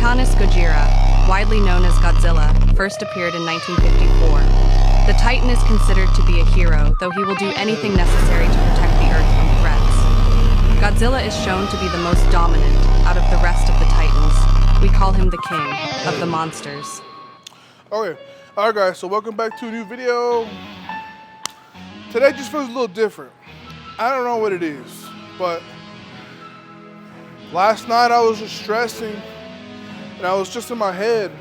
Titanus Gojira, widely known as Godzilla, first appeared in 1954. The Titan is considered to be a hero, though he will do anything necessary to protect the Earth from threats. Godzilla is shown to be the most dominant out of the rest of the Titans. We call him the king of the monsters. Okay, alright guys, so welcome back to a new video. Today just feels a little different. I don't know what it is, but last night I was just stressing and I was just in my head,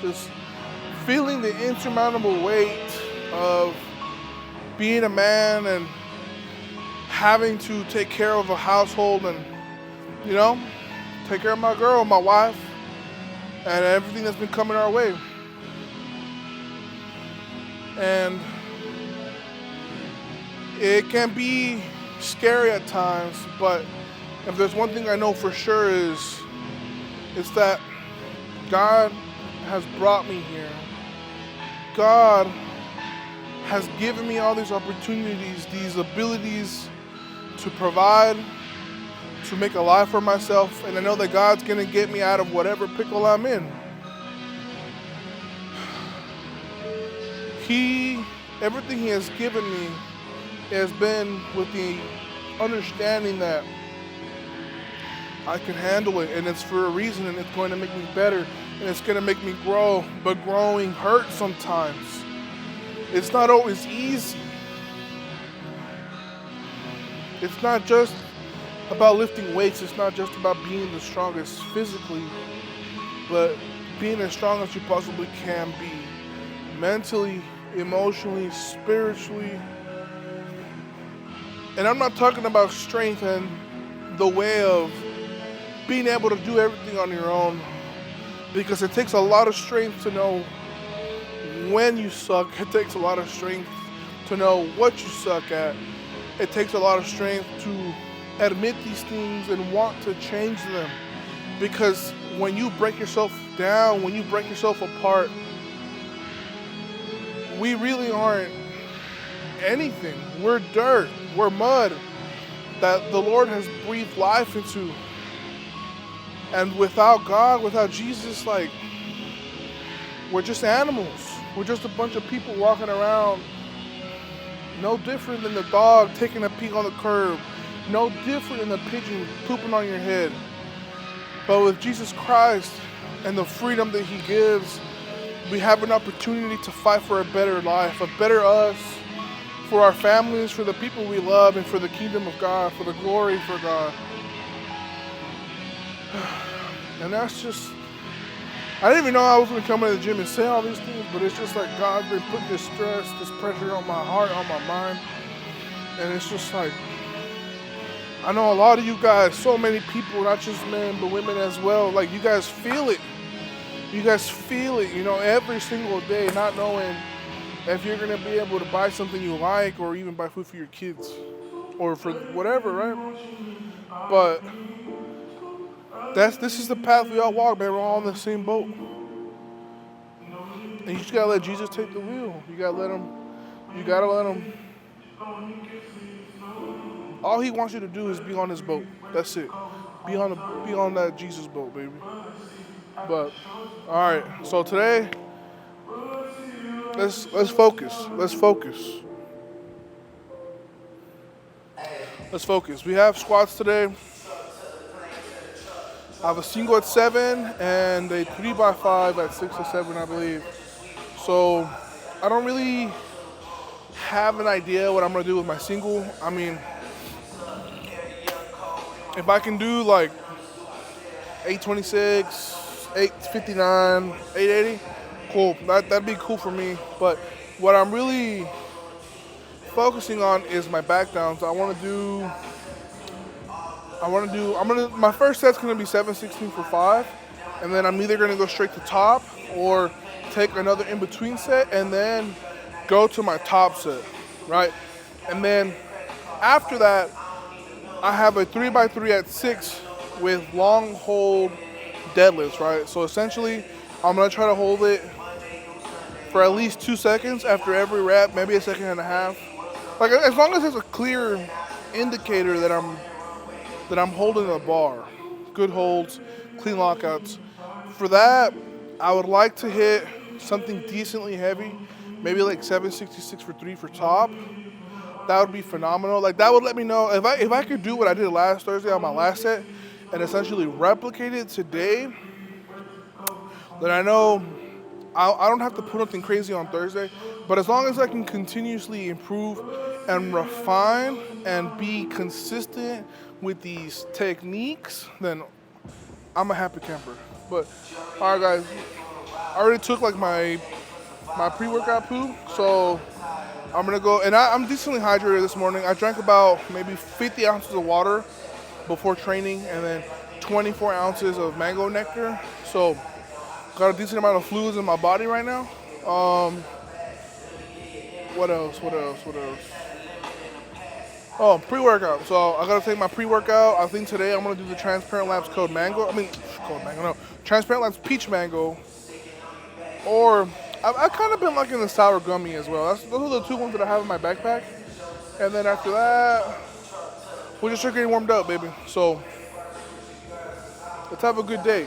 just feeling the insurmountable weight of being a man and having to take care of a household and, you know, take care of my girl, my wife, and everything that's been coming our way. And it can be scary at times, but if there's one thing I know for sure is that God has brought me here. God has given me all these opportunities, these abilities to provide, to make a life for myself, and I know that God's gonna get me out of whatever pickle I'm in. Everything He has given me has been with the understanding that I can handle it, and it's for a reason, and it's going to make me better, and it's going to make me grow, but growing hurts sometimes. It's not always easy. It's not just about lifting weights, it's not just about being the strongest physically, but being as strong as you possibly can be, mentally, emotionally, spiritually. And I'm not talking about strength in the way of being able to do everything on your own, because it takes a lot of strength to know when you suck. It takes a lot of strength to know what you suck at. It takes a lot of strength to admit these things and want to change them, because when you break yourself down, when you break yourself apart, we really aren't anything. We're dirt, we're mud that the Lord has breathed life into. And without God, without Jesus, like, we're just animals. We're just a bunch of people walking around, no different than the dog taking a pee on the curb, no different than the pigeon pooping on your head. But with Jesus Christ and the freedom that He gives, we have an opportunity to fight for a better life, a better us, for our families, for the people we love, and for the kingdom of God, for the glory for God. And that's just, I didn't even know I was going to come into the gym and say all these things, but it's just like God's been putting this stress, this pressure on my heart, on my mind. And it's just like, I know a lot of you guys, so many people, not just men, but women as well, like, you guys feel it. You guys feel it, you know, every single day, not knowing if you're going to be able to buy something you like, or even buy food for your kids, or for whatever, right? But this is the path we all walk, man. We're all in the same boat. And you just got to let Jesus take the wheel. You got to let him. All He wants you to do is be on His boat. That's it. Be on that Jesus boat, baby. But all right, so today, let's focus. Let's focus. We have squats today. I have a single at 7 and a 3x5 at 6 or 7, I believe. So I don't really have an idea what I'm gonna do with my single. I mean, if I can do like 826, 859, 880, cool. That'd be cool for me. But what I'm really focusing on is my back downs. My first set's gonna be 716 for 5, and then I'm either gonna go straight to top or take another in-between set and then go to my top set, right? And then after that, I have a 3x3 at 6 with long hold deadlifts, right? So essentially, I'm gonna try to hold it for at least 2 seconds after every rep, maybe a second and a half. Like, as long as there's a clear indicator that I'm holding a bar, good holds, clean lockouts For that, I would like to hit something decently heavy, maybe like 766 for 3 for top. That would be phenomenal. Like that would let me know if I could do what I did last Thursday on my last set and essentially replicate it today, then I know I don't have to put nothing crazy on Thursday. But as long as I can continuously improve and refine and be consistent with these techniques, then I'm a happy camper. But all right, guys, I already took like my pre-workout poo, so I'm gonna go. And I'm decently hydrated this morning. I drank about maybe 50 ounces of water before training, and then 24 ounces of mango nectar. So got a decent amount of fluids in my body right now. What else? Oh, pre-workout. So I gotta take my pre-workout. I think today I'm gonna do the Transparent Labs Code Mango. Code Mango, no. Transparent Labs Peach Mango. Or I've kind of been liking the sour gummy as well. Those are the two ones that I have in my backpack. And then after that, we're just getting warmed up, baby. So let's have a good day.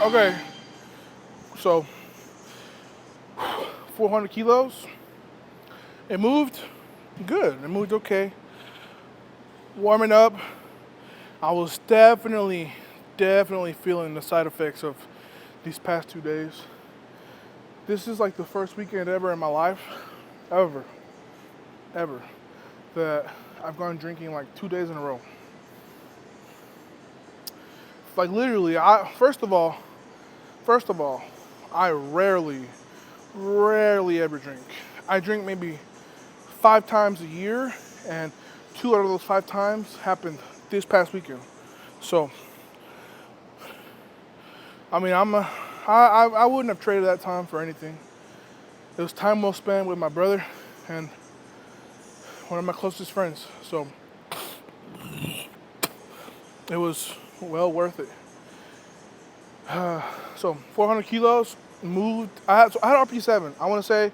Okay, so 400 kilos. It moved good. It moved okay. Warming up, I was definitely feeling the side effects of these past 2 days. This is like the first weekend ever in my life, ever, that I've gone drinking like 2 days in a row. Like literally, first of all, I rarely ever drink. I drink maybe 5 times a year, and 2 out of those 5 times happened this past weekend. So, I mean, I wouldn't have traded that time for anything. It was time well spent with my brother and one of my closest friends. So, it was well worth it. So 400 kilos, moved. I had RP7. I want to say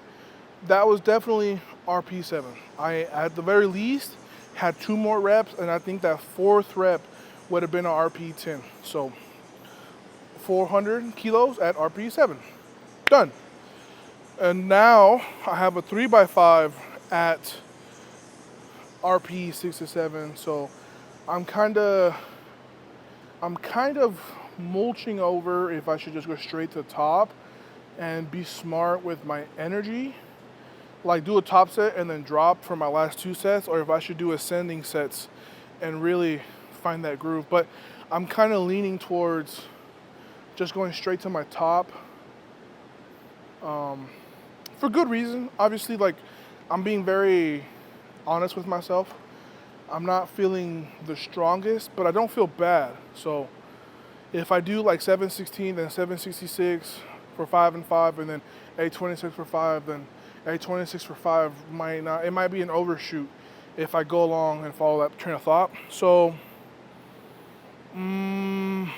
that was definitely RP7. I, at the very least, had 2 more reps, and I think that 4th rep would have been an RP10. So 400 kilos at RP7. Done. And now I have a 3x5 at RP6 to 7. So I'm kind of mulching over if I should just go straight to the top and be smart with my energy, like do a top set and then drop for my last 2 sets, or if I should do ascending sets and really find that groove. But I'm kind of leaning towards just going straight to my top, for good reason. Obviously, like, I'm being very honest with myself. I'm not feeling the strongest, but I don't feel bad. So if I do like 716, then 766 for 5 and 5, and then 826 for 5, then 826 for 5 it might be an overshoot if I go along and follow that train of thought. So I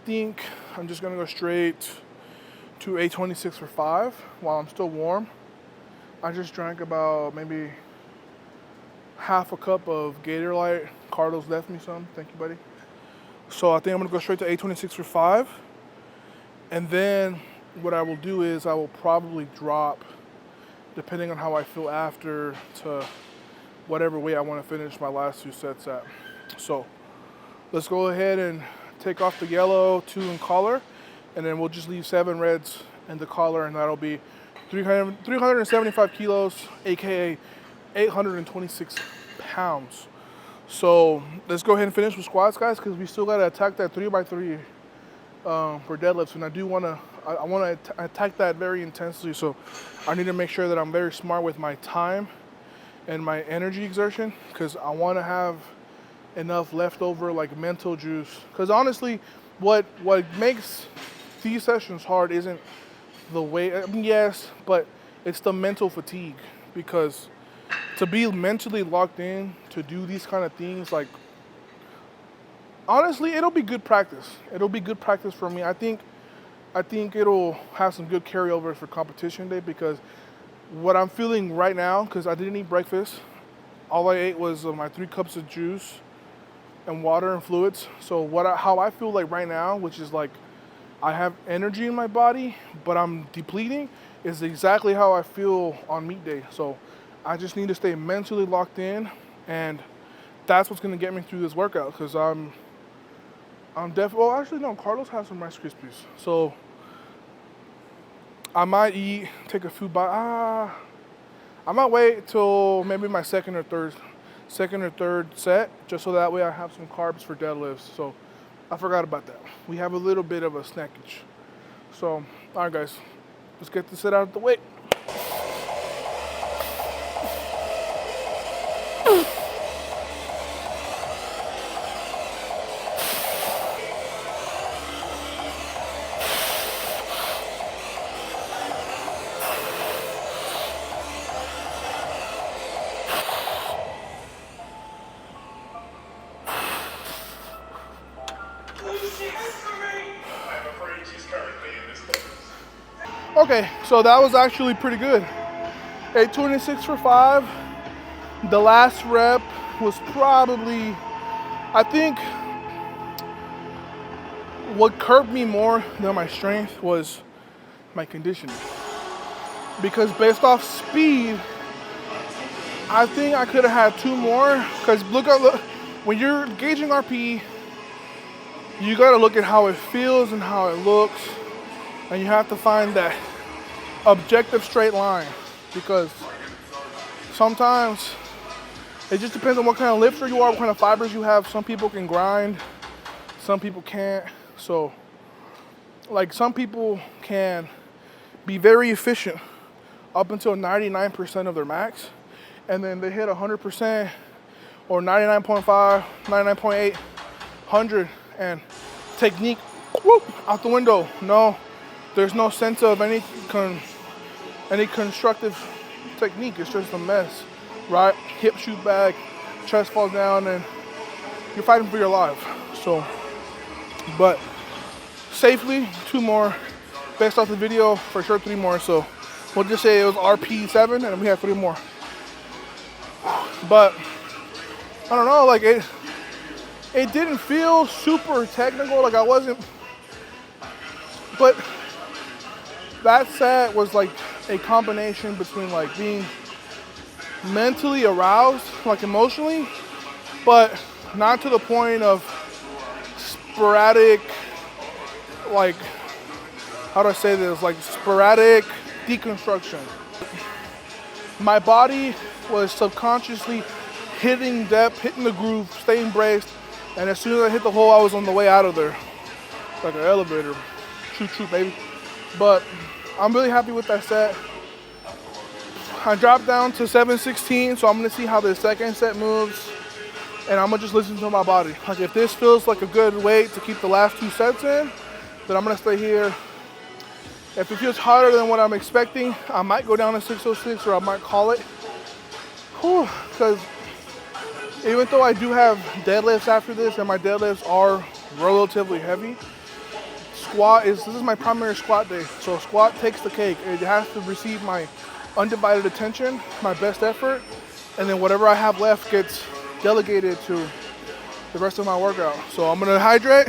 think I'm just gonna go straight to 826 for 5 while I'm still warm. I just drank about maybe half a cup of Gatorade. Carlos left me some. Thank you, buddy. So I think I'm gonna go straight to 826 for 5. And then what I will do is I will probably drop, depending on how I feel after, to whatever weight I want to finish my last 2 sets at. So let's go ahead and take off the yellow 2 and collar, and then we'll just leave 7 reds in the collar, and that'll be 375 kilos, aka 826 pounds. So let's go ahead and finish with squats, guys, because we still got to attack that 3x3 for deadlifts, and I do want to. I want to attack that very intensely. So I need to make sure that I'm very smart with my time and my energy exertion, because I want to have enough leftover like mental juice. Because honestly, what makes these sessions hard isn't the weight. I mean, yes, but it's the mental fatigue. Because to be mentally locked in to do these kind of things, like honestly, it'll be good practice. It'll be good practice for me. I think it'll have some good carryovers for competition day, because what I'm feeling right now, because I didn't eat breakfast, all I ate was my 3 cups of juice and water and fluids. So how I feel like right now, which is like I have energy in my body, but I'm depleting, is exactly how I feel on meet day. So I just need to stay mentally locked in, and that's what's gonna get me through this workout. Because I'm definitely. Well, actually, no. Carlos has some Rice Krispies, so I might take a few bites. I might wait till maybe my second or third set, just so that way I have some carbs for deadlifts. So I forgot about that. We have a little bit of a snackage. So, all right, guys, let's get this set out of the way. Okay, so that was actually pretty good. 826 for 5. The last rep was probably, I think, what curbed me more than my strength was my conditioning. Because based off speed, I think I could have had 2 more. Because look, when you're gauging RPE, you got to look at how it feels and how it looks, and you have to find that objective straight line, because sometimes it just depends on what kind of lifter you are, what kind of fibers you have. Some people can grind, some people can't. So like some people can be very efficient up until 99% of their max, and then they hit 100% or 99.5, 99.8, 100, and technique, whoop, out the window. No, there's no sense of any constructive technique. It's just a mess, right? Hip shoot back, chest falls down, and you're fighting for your life. So, but safely 2 more. Based off the video, for sure 3 more. So we'll just say it was RP7 and we have 3 more. But I don't know, like it didn't feel super technical, like I wasn't, but that set was like a combination between like being mentally aroused, like emotionally, but not to the point of sporadic, like, how do I say this, like sporadic deconstruction. My body was subconsciously hitting depth, hitting the groove, staying braced, and as soon as I hit the hole, I was on the way out of there, like an elevator. Choo-choo, baby. But I'm really happy with that set. I dropped down to 716, so I'm gonna see how the second set moves, and I'm gonna just listen to my body. Like if this feels like a good weight to keep the last 2 sets in, then I'm gonna stay here. If it feels harder than what I'm expecting, I might go down to 606, or I might call it. Because even though I do have deadlifts after this, and my deadlifts are relatively heavy, this is my primary squat day. So squat takes the cake. It has to receive my undivided attention, my best effort, and then whatever I have left gets delegated to the rest of my workout. So I'm gonna hydrate,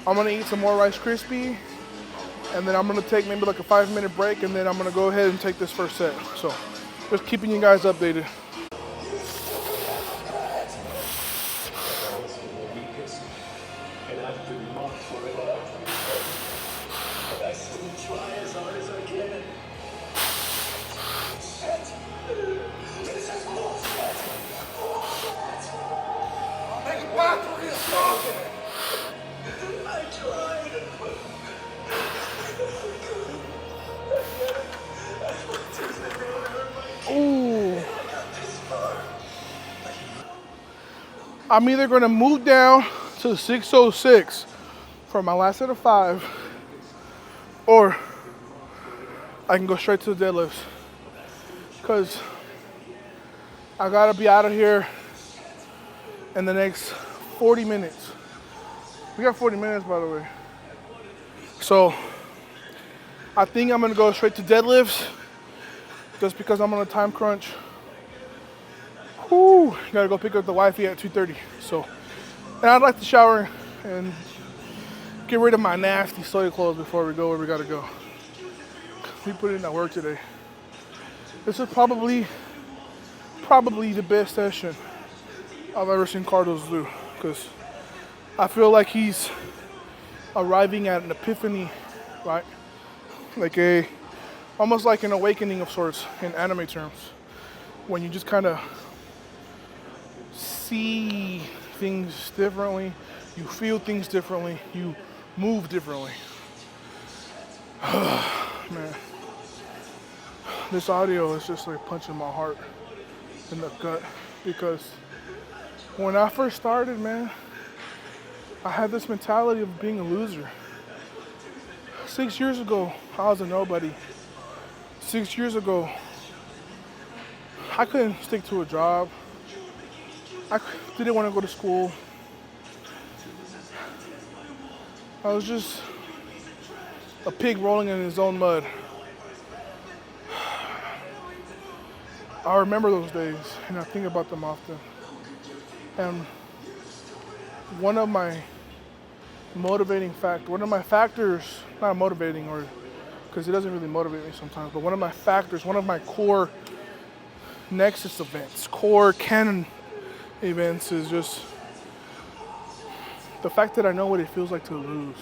I'm gonna eat some more Rice Krispie, and then I'm gonna take maybe like a 5-minute break, and then I'm gonna go ahead and take this first set. So just keeping you guys updated. I'm either gonna move down to 606 for my last set of 5, or I can go straight to the deadlifts. Cause I gotta be out of here in the next 40 minutes. We got 40 minutes, by the way. So I think I'm gonna go straight to deadlifts just because I'm on a time crunch. Whew, gotta go pick up the wifey at 2:30. So, and I'd like to shower and get rid of my nasty soy clothes before we go where we gotta go. We put in that work today. This is probably the best session I've ever seen Carlos do, because I feel like he's arriving at an epiphany, right? Like almost like an awakening of sorts in anime terms, when you just kind of see things differently, you feel things differently, you move differently. Man, this audio is just like punching my heart in the gut, because when I first started, man, I had this mentality of being a loser. 6 years ago, I was a nobody. 6 years ago, I couldn't stick to a job. I didn't want to go to school. I was just a pig rolling in his own mud. I remember those days, and I think about them often. And one of my factors, not motivating, or because it doesn't really motivate me sometimes, but one of my core Nexus events, core canon events is just the fact that I know what it feels like to lose.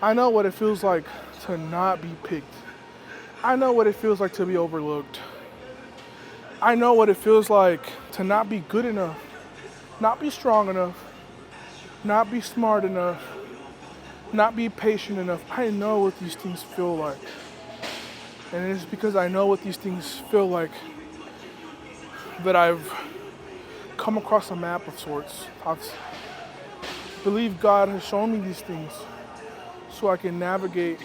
I know what it feels like to not be picked. I know what it feels like to be overlooked. I know what it feels like to not be good enough, not be strong enough, not be smart enough, not be patient enough. I know what these things feel like. And it's because I know what these things feel like that I've come across a map of sorts. I believe God has shown me these things so I can navigate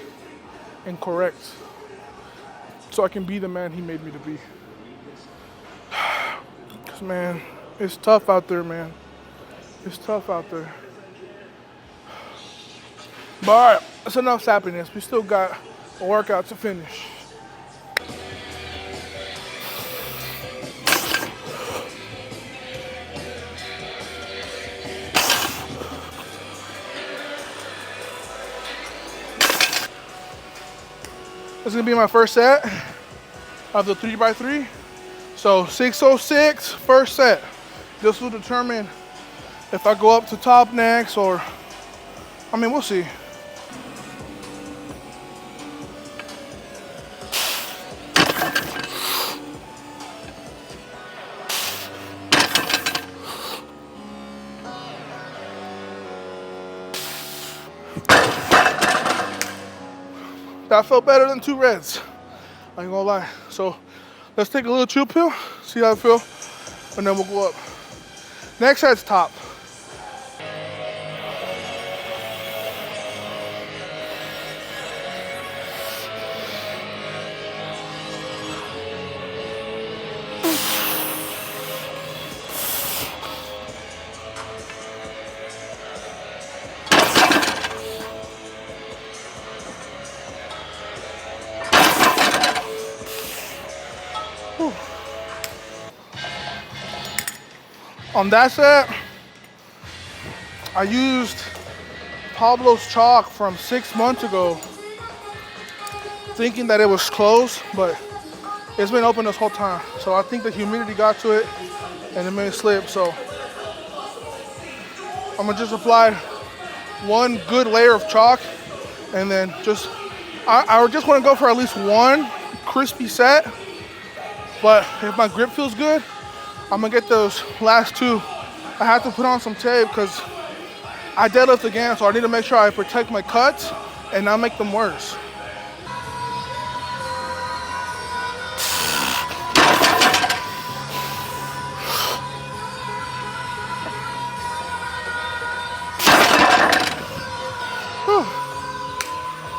and correct, so I can be the man He made me to be. Because, man, it's tough out there, man. It's tough out there. But all right, that's enough happiness. We still got a workout to finish. This is gonna be my first set of the 3x3. So 606, first set. This will determine if I go up to top next, or, I mean, we'll see. That felt better than 2 reds. I ain't gonna lie. So let's take a little chill pill, see how I feel, and then we'll go up. Next set's top. On that set, I used Pablo's chalk from 6 months ago, thinking that it was closed, but it's been open this whole time. So I think the humidity got to it and it made it slip. So I'm gonna just apply one good layer of chalk, and then I just wanna go for at least one crispy set. But if my grip feels good, I'm gonna get those last 2. I have to put on some tape because I deadlift again, so I need to make sure I protect my cuts and not make them worse.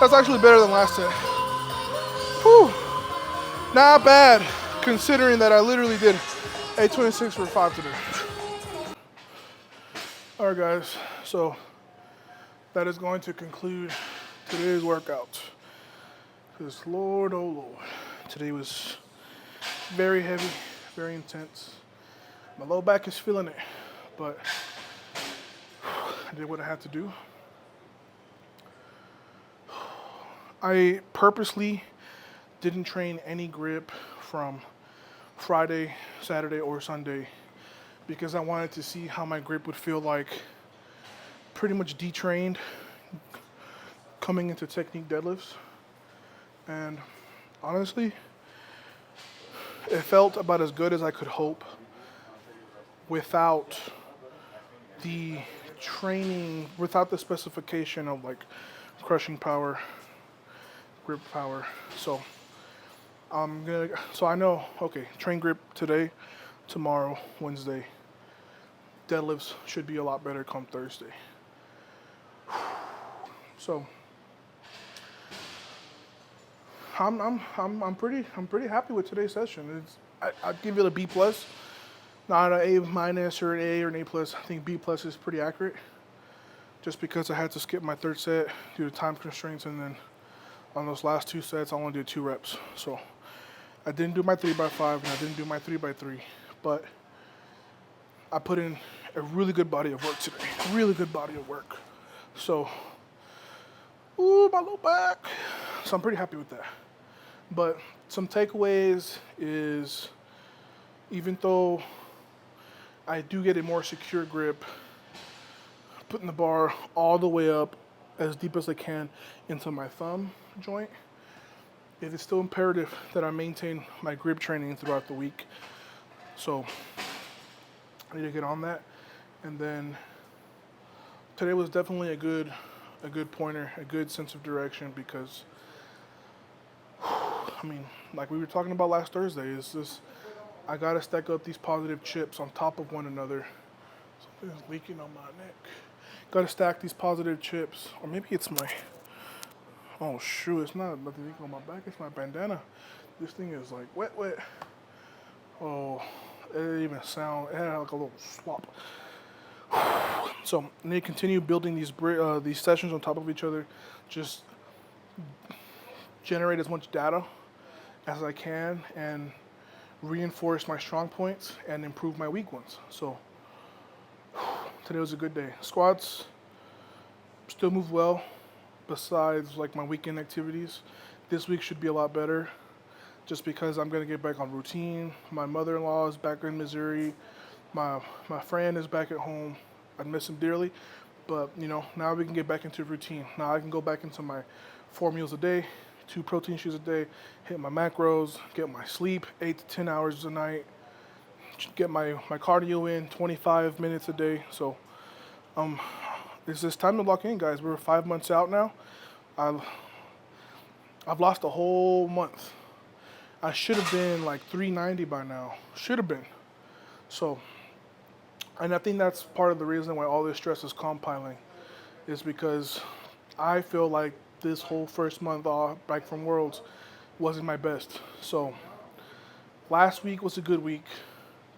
That's actually better than last set. Whew. Not bad, considering that I literally did 826 for 5 today. All right, guys. So that is going to conclude today's workout. Because Lord, oh Lord, today was very heavy, very intense. My low back is feeling it, but I did what I had to do. I purposely didn't train any grip from Friday, Saturday, or Sunday because I wanted to see how my grip would feel like pretty much detrained coming into technique deadlifts. And honestly, it felt about as good as I could hope without the training, without the specification of like crushing power, grip power. So I know, okay, train grip today, tomorrow, Wednesday. Deadlifts should be a lot better come Thursday. So I'm pretty happy with today's session. I'd give it a B plus, not an A minus or an A or an A plus. I think B plus is pretty accurate, just because I had to skip my third set due to time constraints, and then on those last 2 sets I only did 2 reps. So I didn't do my 3x5 and I didn't do my 3x3, but I put in a really good body of work today. Really good body of work. So, ooh, my low back. So I'm pretty happy with that. But some takeaways is, even though I do get a more secure grip, putting the bar all the way up as deep as I can into my thumb joint, it is still imperative that I maintain my grip training throughout the week. So I need to get on that. And then today was definitely a good pointer, a good sense of direction, because I mean, like we were talking about last Thursday, is this, I gotta stack up these positive chips on top of one another. Something's leaking on my neck. Gotta stack these positive chips, or maybe it's my, oh shoot, it's not nothing leaking on my back, it's my bandana. This thing is like wet. Oh, it didn't even sound, it had like a little slop. So I need to continue building these sessions on top of each other. Just generate as much data as I can and reinforce my strong points and improve my weak ones. So today was a good day. Squats still move well, besides like my weekend activities. This week should be a lot better, just because I'm gonna get back on routine. My mother-in-law is back in Missouri. My friend is back at home. I miss him dearly, but you know, now we can get back into routine. Now I can go back into my 4 meals a day, 2 protein shakes a day, hit my macros, get my sleep 8 to 10 hours a night, get my cardio in 25 minutes a day. So it's just time to lock in, guys. We're 5 months out now. I've lost a whole month. I should have been like 390 by now. Should have been. So, and I think that's part of the reason why all this stress is compiling, is because I feel like this whole first month off back from Worlds wasn't my best. So last week was a good week.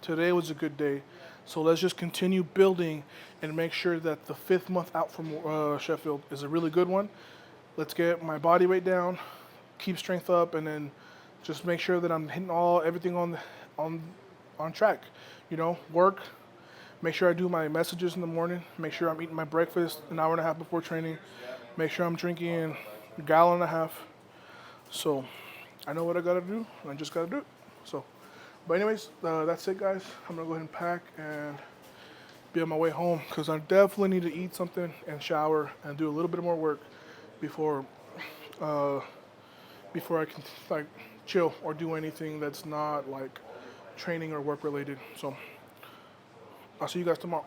Today was a good day. So let's just continue building and make sure that the 5th month out from Sheffield is a really good one. Let's get my body weight down, keep strength up, and then just make sure that I'm hitting everything on track. You know, work. Make sure I do my messages in the morning. Make sure I'm eating my breakfast an hour and a half before training. Make sure I'm drinking a gallon and a half. So I know what I gotta do, and I just gotta do it. So, but anyways, that's it, guys. I'm gonna go ahead and pack and be on my way home, because I definitely need to eat something and shower and do a little bit more work before I can like chill or do anything that's not like training or work related. So I'll see you guys tomorrow.